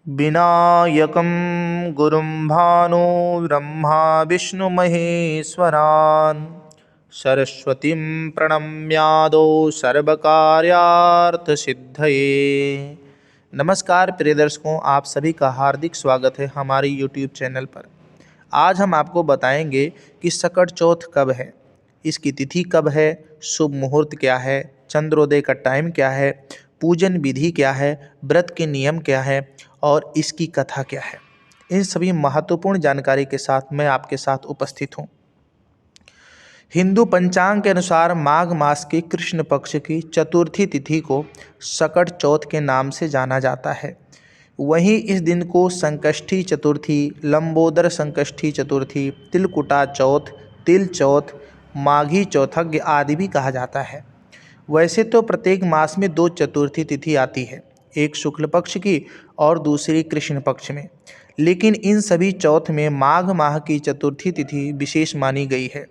विनायकं गुरुं भानो ब्रह्मा विष्णुमहेश्वरान् सरस्वतीं प्रणम्यादो सर्वकार्यार्थसिद्धये। नमस्कार प्रिय दर्शकों, आप सभी का हार्दिक स्वागत है हमारे YouTube चैनल पर। आज हम आपको बताएंगे कि सकट चौथ कब है, इसकी तिथि कब है, शुभ मुहूर्त क्या है, चंद्रोदय का टाइम क्या है, पूजन विधि क्या है, व्रत के नियम क्या है और इसकी कथा क्या है। इन सभी महत्वपूर्ण जानकारी के साथ मैं आपके साथ उपस्थित हूँ। हिंदू पंचांग के अनुसार माघ मास की कृष्ण पक्ष की चतुर्थी तिथि को सकट चौथ के नाम से जाना जाता है। वहीं इस दिन को संकष्टी चतुर्थी, लंबोदर संकष्टी चतुर्थी, तिलकुटा चौथ, तिल चौथ, माघी चौथज्ञ आदि भी कहा जाता है। वैसे तो प्रत्येक मास में दो चतुर्थी तिथि आती है, एक शुक्ल पक्ष की और दूसरी कृष्ण पक्ष में, लेकिन इन सभी चौथ में माघ माह की चतुर्थी तिथि विशेष मानी गई है।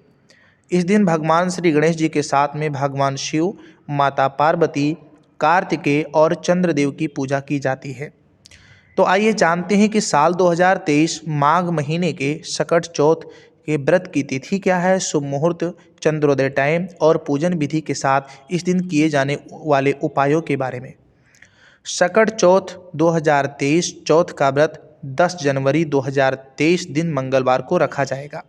इस दिन भगवान श्री गणेश जी के साथ में भगवान शिव, माता पार्वती, कार्तिकेय और चंद्रदेव की पूजा की जाती है। तो आइए जानते हैं कि साल 2023 माघ महीने के सकट चौथ के व्रत की तिथि क्या है, शुभ मुहूर्त, चंद्रोदय टाइम और पूजन विधि के साथ इस दिन किए जाने वाले उपायों के बारे में। सकट चौथ 2023 चौथ का व्रत 10 जनवरी 2023 दिन मंगलवार को रखा जाएगा।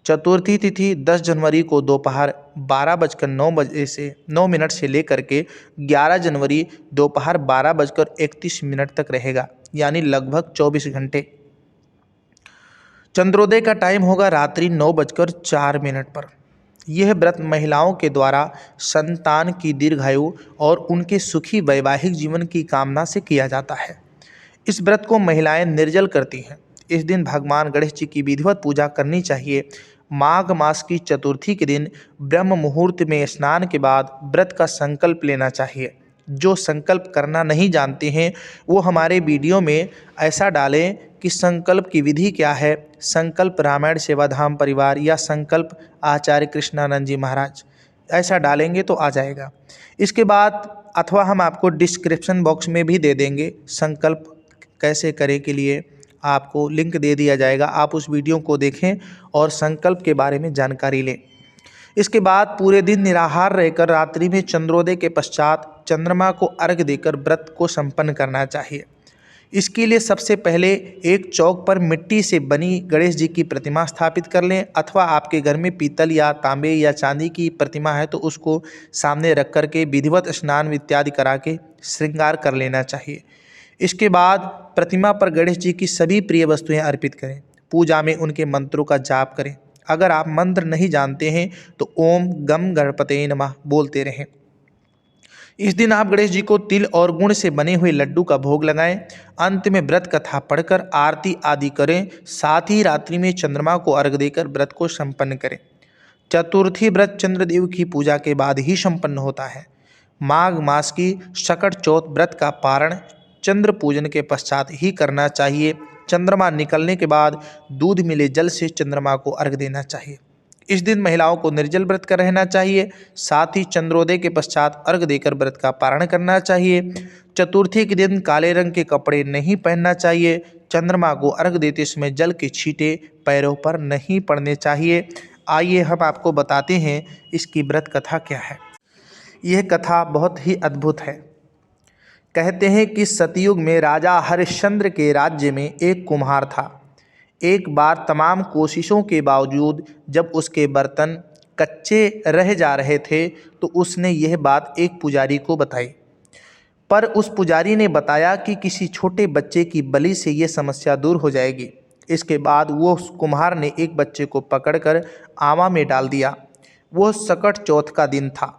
चतुर्थी तिथि 10 जनवरी को दोपहर 12:09 से लेकर के 11 जनवरी दोपहर 12:31 तक रहेगा, यानी लगभग 24 घंटे। चंद्रोदय का टाइम होगा रात्रि 9:04 पर। यह व्रत महिलाओं के द्वारा संतान की दीर्घायु और उनके सुखी वैवाहिक जीवन की कामना से किया जाता है। इस व्रत को महिलाएं निर्जल करती हैं। इस दिन भगवान गणेश जी की विधिवत पूजा करनी चाहिए। माघ मास की चतुर्थी के दिन ब्रह्म मुहूर्त में स्नान के बाद व्रत का संकल्प लेना चाहिए। जो संकल्प करना नहीं जानते हैं वो हमारे वीडियो में ऐसा डालें कि संकल्प की विधि क्या है, संकल्प रामायण सेवाधाम परिवार या संकल्प आचार्य कृष्णानंद जी महाराज, ऐसा डालेंगे तो आ जाएगा। इसके बाद अथवा हम आपको डिस्क्रिप्शन बॉक्स में भी दे देंगे, संकल्प कैसे करें के लिए आपको लिंक दे दिया जाएगा। आप उस वीडियो को देखें और संकल्प के बारे में जानकारी लें। इसके बाद पूरे दिन निराहार रहकर रात्रि में चंद्रोदय के पश्चात चंद्रमा को अर्घ्य देकर व्रत को संपन्न करना चाहिए। इसके लिए सबसे पहले एक चौक पर मिट्टी से बनी गणेश जी की प्रतिमा स्थापित कर लें, अथवा आपके घर में पीतल या तांबे या चांदी की प्रतिमा है तो उसको सामने रख कर के विधिवत स्नान इत्यादि करा के श्रृंगार कर लेना चाहिए। इसके बाद प्रतिमा पर गणेश जी की सभी प्रिय वस्तुएं अर्पित करें। पूजा में उनके मंत्रों का जाप करें। अगर आप मंत्र नहीं जानते हैं तो ओम गम गणपते नमः बोलते रहें। इस दिन आप गणेश जी को तिल और गुड़ से बने हुए लड्डू का भोग लगाएं। अंत में व्रत कथा पढ़कर आरती आदि करें। साथ ही रात्रि में चंद्रमा को अर्घ्य देकर व्रत को संपन्न करें। चतुर्थी व्रत चंद्रदेव की पूजा के बाद ही संपन्न होता है। माघ मास की सकट चौथ व्रत का पारण चंद्र पूजन के पश्चात ही करना चाहिए। चंद्रमा निकलने के बाद दूध मिले जल से चंद्रमा को अर्घ्य देना चाहिए। इस दिन महिलाओं को निर्जल व्रत कर रहना चाहिए। साथ ही चंद्रोदय के पश्चात अर्घ्य देकर व्रत का पारण करना चाहिए। चतुर्थी के दिन काले रंग के कपड़े नहीं पहनना चाहिए। चंद्रमा को अर्घ्य देते समय जल के छींटे पैरों पर नहीं पड़ने चाहिए। आइए हम आपको बताते हैं इसकी व्रत कथा क्या है। यह कथा बहुत ही अद्भुत है। कहते हैं कि सतयुग में राजा हरिश्चंद्र के राज्य में एक कुम्हार था। एक बार तमाम कोशिशों के बावजूद जब उसके बर्तन कच्चे रह जा रहे थे तो उसने यह बात एक पुजारी को बताई। पर उस पुजारी ने बताया कि किसी छोटे बच्चे की बलि से ये समस्या दूर हो जाएगी। इसके बाद वो कुम्हार ने एक बच्चे को पकड़कर आवा में डाल दिया। वो सकट चौथ का दिन था।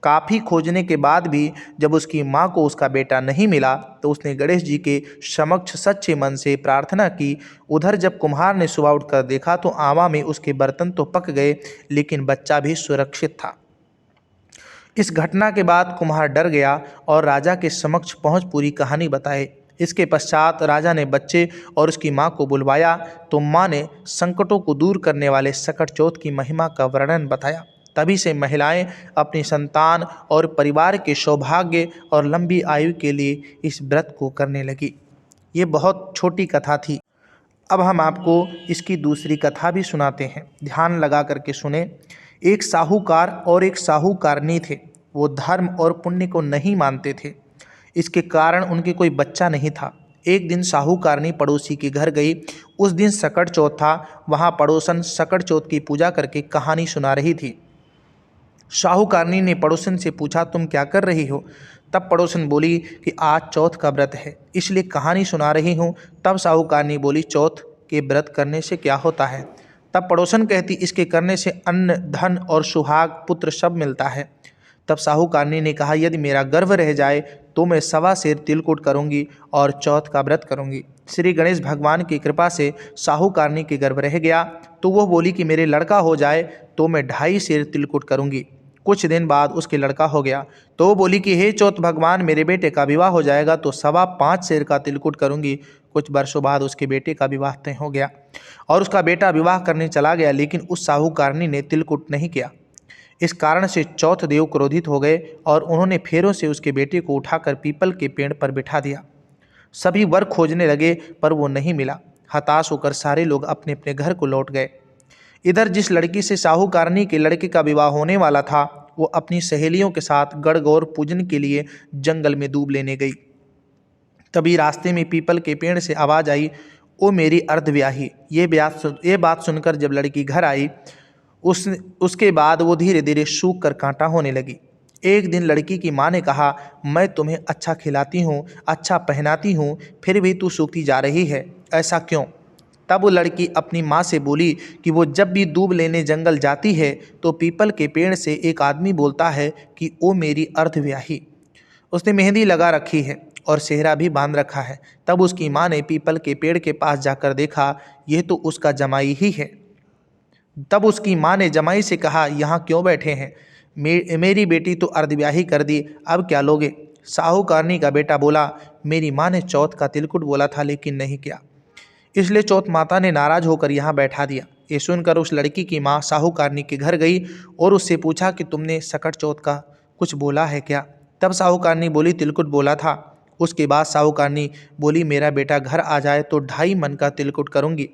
काफ़ी खोजने के बाद भी जब उसकी माँ को उसका बेटा नहीं मिला तो उसने गणेश जी के समक्ष सच्चे मन से प्रार्थना की। उधर जब कुम्हार ने सुबह उठकर देखा तो आवा में उसके बर्तन तो पक गए लेकिन बच्चा भी सुरक्षित था। इस घटना के बाद कुम्हार डर गया और राजा के समक्ष पहुंच पूरी कहानी बताए। इसके पश्चात राजा ने बच्चे और उसकी माँ को बुलवाया तो माँ ने संकटों को दूर करने वाले सकट चौथ की महिमा का वर्णन बताया। तभी से महिलाएं अपनी संतान और परिवार के सौभाग्य और लंबी आयु के लिए इस व्रत को करने लगी। ये बहुत छोटी कथा थी। अब हम आपको इसकी दूसरी कथा भी सुनाते हैं, ध्यान लगा करके सुने। एक साहूकार और एक साहूकारनी थे। वो धर्म और पुण्य को नहीं मानते थे। इसके कारण उनके कोई बच्चा नहीं था। एक दिन साहूकारनी पड़ोसी के घर गई। उस दिन सकट चौथ था। वहाँ पड़ोसन सकट चौथ की पूजा करके कहानी सुना रही थी। साहूकारनी ने पड़ोसन से पूछा, तुम क्या कर रही हो? तब पड़ोसन बोली कि आज चौथ का व्रत है, इसलिए कहानी सुना रही हूँ। तब साहूकारनी बोली, चौथ के व्रत करने से क्या होता है? तब पड़ोसन कहती, इसके करने से अन्न, धन और सुहाग पुत्र सब मिलता है। तब साहूकारनी ने कहा, यदि मेरा गर्व रह जाए तो मैं 1.25 सेर तिलकुट करूँगी और चौथ का व्रत करूँगी। श्री गणेश भगवान की कृपा से साहूकारनी के गर्भ रह गया, तो वह बोली कि मेरे लड़का हो जाए तो मैं 2.5 सेर तिलकुट करूँगी। कुछ दिन बाद उसके लड़का हो गया, तो वो बोली कि हे चौथ भगवान, मेरे बेटे का विवाह हो जाएगा तो 5.25 सेर का तिलकुट करूँगी। कुछ वर्षों बाद उसके बेटे का विवाह तय हो गया और उसका बेटा विवाह करने चला गया, लेकिन उस साहूकारनी ने तिलकुट नहीं किया। इस कारण से चौथ देव क्रोधित हो गए और उन्होंने फेरों से उसके बेटे को उठाकर पीपल के पेड़ पर बिठा दिया। सभी वर खोजने लगे पर वो नहीं मिला। हताश होकर सारे लोग अपने अपने घर को लौट गए। इधर जिस लड़की से साहूकारनी के लड़के का विवाह होने वाला था, वो अपनी सहेलियों के साथ गणगौर पूजन के लिए जंगल में दूब लेने गई। तभी रास्ते में पीपल के पेड़ से आवाज़ आई, ओ मेरी अर्धव्याही। ये बात सुनकर जब लड़की घर आई, उसके बाद वो धीरे धीरे सूख कर कांटा होने लगी। एक दिन लड़की की माँ ने कहा, मैं तुम्हें अच्छा खिलाती हूँ, अच्छा पहनाती हूँ, फिर भी तू सूखती जा रही है, ऐसा क्यों? तब वो लड़की अपनी माँ से बोली कि वो जब भी दूब लेने जंगल जाती है तो पीपल के पेड़ से एक आदमी बोलता है कि ओ मेरी अर्धव्याही। उसने मेहंदी लगा रखी है और सेहरा भी बांध रखा है। तब उसकी माँ ने पीपल के पेड़ के पास जाकर देखा, यह तो उसका जमाई ही है। तब उसकी माँ ने जमाई से कहा, यहाँ क्यों बैठे हैं? मेरी बेटी तो अर्धव्याही कर दी, अब क्या लोगे? साहूकारनी का बेटा बोला, मेरी माँ ने चौथ का तिलकुट बोला था लेकिन नहीं किया, इसलिए चौथ माता ने नाराज होकर यहाँ बैठा दिया। ये सुनकर उस लड़की की माँ साहूकारनी के घर गई और उससे पूछा कि तुमने सकट चौथ का कुछ बोला है क्या? तब साहूकारनी बोली, तिलकुट बोला था। उसके बाद साहूकारनी बोली, मेरा बेटा घर आ जाए तो 2.5 मन का तिलकुट करूँगी।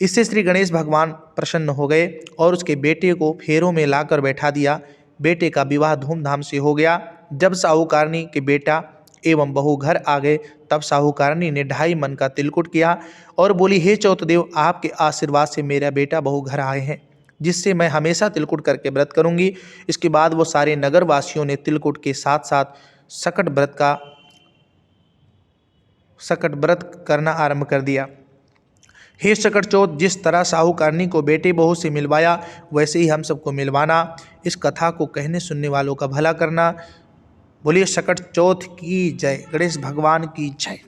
इससे श्री गणेश भगवान प्रसन्न हो गए और उसके बेटे को फेरों में लाकर बैठा दिया। बेटे का विवाह धूमधाम से हो गया। जब साहूकारनी के बेटा एवं बहू घर आ गए, तब साहूकारनी ने 2.5 मन का तिलकुट किया और बोली, हे चौथदेव, आपके आशीर्वाद से मेरा बेटा बहू घर आए हैं, जिससे मैं हमेशा तिलकुट करके व्रत करूंगी। इसके बाद वो सारे नगर वासियों ने तिलकुट के साथ साथ सकट व्रत करना आरंभ कर दिया। हे सकट चौथ, जिस तरह साहूकारनी को बेटे बहू से मिलवाया, वैसे ही हम सबको मिलवाना। इस कथा को कहने सुनने वालों का भला करना। बोलिए सकट चौथ की जय, गणेश भगवान की जय।